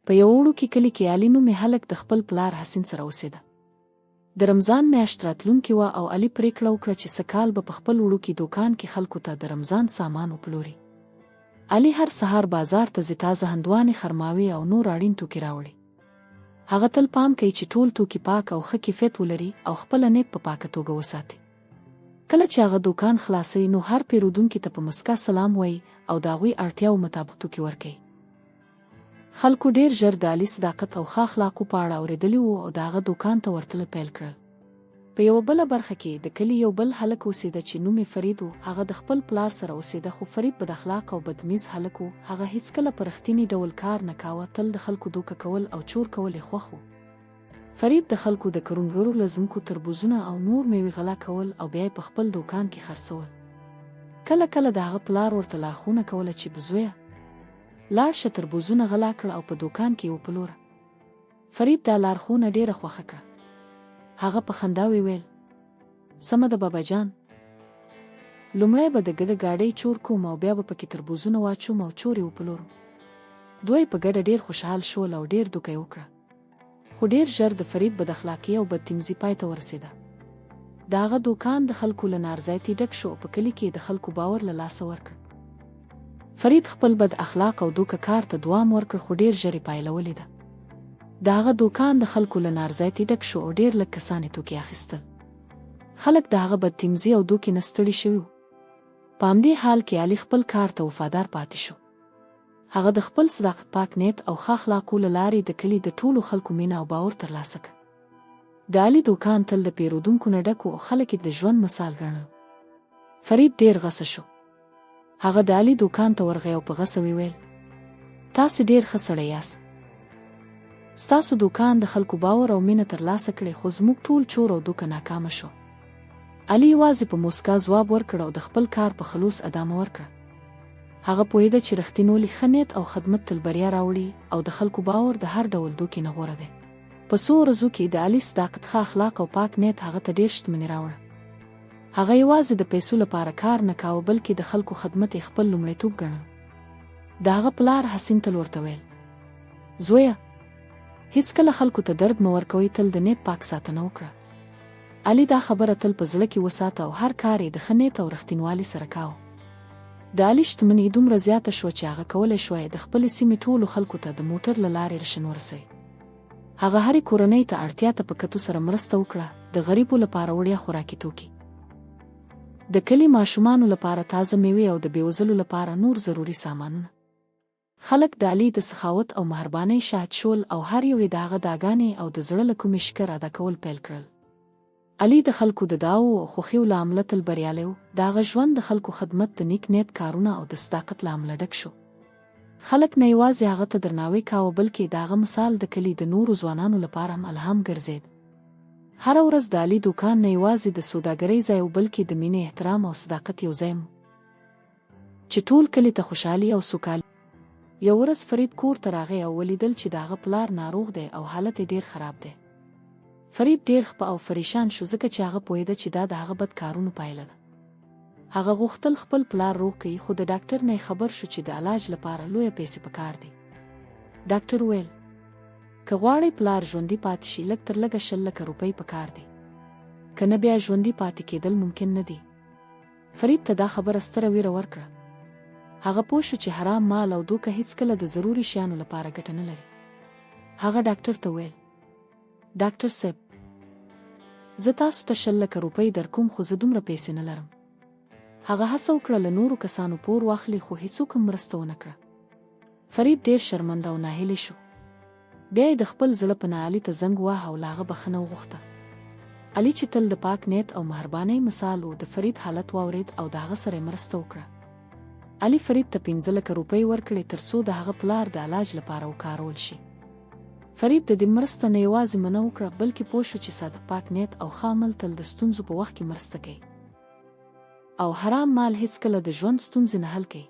په یو وړوکي کلي کې علي نومې هلک د خپل پلار حسین سره اوسېده. د رمضان میاشت راتلونکې وه او علي پرېکړه وکړه چې سږ کال به په خپل وړوکي دوکان کې خلکو ته د رمضان سامان وپلوري. علي هر سهار بازار ته ځي، تازه هندواڼې، خرماوي او نور اړین توکي راوړي. هغه تل پام کوي چې ټول توکي پاک او ښه کیفیت ولري او خپله نیت په پاکه توګه وساتي. کله چې هغه دوکان خلاصوي نو هر پیرودونکي ته په مسکا سلام وایي او د هغوی اړتیاو مطابق توکي ورکوي. خلکو ډېر ژر د علي صداقت او ښه اخلاقو په اړه اورېدلي وو او د هغه دوکان ته ورتله پیل کړل. په یوه بله برخه کې د کلي یو بل هلک اوسېده چې نوم یې فرید و. هغه د خپل پلار سره اوسېده، خو فرید بد اخلاق او بدمیز هلک و. هغه هیڅکله په رښتیني ډول کار نه کاوه، تل د خلکو دوکه کول او چور کول یې خوښ و. فرید د خلکو د کروندګرو له ځمکو تربوزونه او نور میوې غلا کول او بیا یې په خپل دوکان کې خرڅول. کله کله د هغه پلار ورته لارښوونه کوله چې بزویه لاړ شه تربوزونه غلا کړه او په دوکان کې وپلوره. فرید دا لارښوونه ډېره خوښه کړه. هغه په خندا وویل سمه ده بابا جان، لومړی به د ګده ګاډۍ چور کوم او بیا به پکې تربوزونه واچوم او چور یې وپلورم. دوی په ګډه ډېر خوشحال شول او ډېر دوکه یې وکړه. خو ډېر ژر د فرید بد اخلاقي او بدتمیزي پای ته ورسېده. د هغه دوکان د خلکو له نارضایتي ډک شو او په کلي کې د خلکو باور له لاسه ورکړ. فرید خپل بد اخلاق او دوکه کار ته دوام ورکړ، خو ډېر ژر یې پایله ولیده. د هغه دوکان د خلکو له نارضایتي ډک شو او ډېر لږ کسان یې توکي اخیستل. خلک د هغه بدتمیزي او دوکې نه ستړي شوي وو. په همدې حال کې علي خپل کار ته وفادار پاتې شو. هغه د خپل صداقت، پاک نیت او ښه اخلاقو له لارې د کلي د ټولو خلکو مینه او باور ترلاسه کړ. د علي دوکان تل د پیرودونکو نه ډک و او خلک یې د ژوند مثال ګڼل. فرید ډېر غصه شو. هغه د علي دوکان ته ورغی او په غصه وویل تاسې ډېر ښه سړی یاست. ستاسو دوکان د خلکو باور او مینه ترلاسه کړې، خو زموږ ټول چور او دوکه ناکامه شو. علي یوازې په موسکا ځواب ورکړ او د خپل کار په خلوص ادامه ورکړه. هغه پوهېده چې رښتینولي، ښه نیت او خدمت تل بریا راوړي او د خلکو باور د هر ډول دوکې نه غوره دی. په څو ورځو کې د علي صداقت، ښه اخلاق او پاک نیت هغه ته ډېر شتمني راوړه. هغه یوازې د پیسو لپاره کار نه کاوه، بلکې د خلکو خدمت یې خپل لومړیتوب ګڼل. د هغه پلار حسین تل ورته ویل زویه هیڅکله خلکو ته درد مه ورکوئ، تل د نیت پاک ساتنه وکړه. علي دا خبره تل په زړه کې وساته او هر کار یې د ښه نیت او رښتینوالي سره کاوه. د علي شتمني دومره زیاته شوه چې هغه کولی شوی د خپلې سیمې ټولو خلکو ته د موټر له لارې رشن ورسوي. هغه هرې کورنۍ ته اړتیا ته په کتو سره مرسته وکړه، د غریبو لپاره وړیا خوراکي توکي، د کلي ماشومانو لپاره تازه میوې او د بېوزلو لپاره نور ضروري سامانونه. خلک د علي د سخاوت او مهربانۍ شاهد شول او هر یو یې د هغه دعاګانې او د زړه له کومې شکر ادا کول پیل کړل. علي د خلکو د دعاو او خوښیو له امله تل بریالی و. د هغه ژوند د خلکو خدمت، د نیک نیت کارونه او د صداقت له امله ډک شو. خلک نه یوازې هغه ته درناوی کاوه، بلکې د هغه مثال د کلي د نورو ځوانانو لپاره هم الهام ګرځېد. هره ورځ د علي دوکان نه یوازې د سوداګرۍ ځای و، بلکې د مینې، احترام او صداقت یو ځای و چې ټول کلي ته خوشحالي او سوکالي. یو ورځ فرید کور ته راغی او ولیدل چې د هغه پلار ناروغ دی او حالت یې ډېر خراب دی. فرید ډېر خپه او پریشان شو، ځکه چې هغه پوهېده چې دا د هغه بد کارونو پایله ده. هغه غوښتل خپل پلار روغ کړي، خو د ډاکټر نه خبر شو چې د علاج لپاره لویه پیسې پکار دي. ډاکټر وویل که غواړئ پلار ژوندي پاتې شي، لږ تر لږه 100 لکه روپۍ پکار دي، که نه بیا ژوندي پاتې کېدل ممکن نه دي. فرید ته دا خبره ستره ویره ورکړه. هغه پوه شو چې حرام مال او دوکه هیڅکله د ضروري شیانو لپاره ګټه نه لري. هغه ډاکټر ته وویل ډاکټر صاحب زه تاسو ته 100 لکه روپۍ درکوم، خو زه دومره پیسې نه لرم. هغه هڅه وکړه له نورو کسانو پور واخلي، خو هیڅوک هم مرسته ونه کړه. فرید ډېر شرمنده او ناهیلی شو. بیا یې د خپل زړه په نه علي ته زنګ واهه او له هغه بخښنه وغوښته. علي چې تل د پاک نیت او مهربانۍ مثال و، د فرید حالت واورېد او د هغه سره یې مرسته وکړه. علي فرید ته 15 لکه روپۍ ورکړې ترڅو د هغه پلار د علاج لپاره وکارول شي. فرید د دې مرسته نه یوازې مننه وکړه، بلکې پوه شو چې صادق، پاک نیت او ښه عمل تل د ستونزو په وخت کې مرسته کوي او حرام مال هیڅکله د ژوند ستونزې نه حل کوي.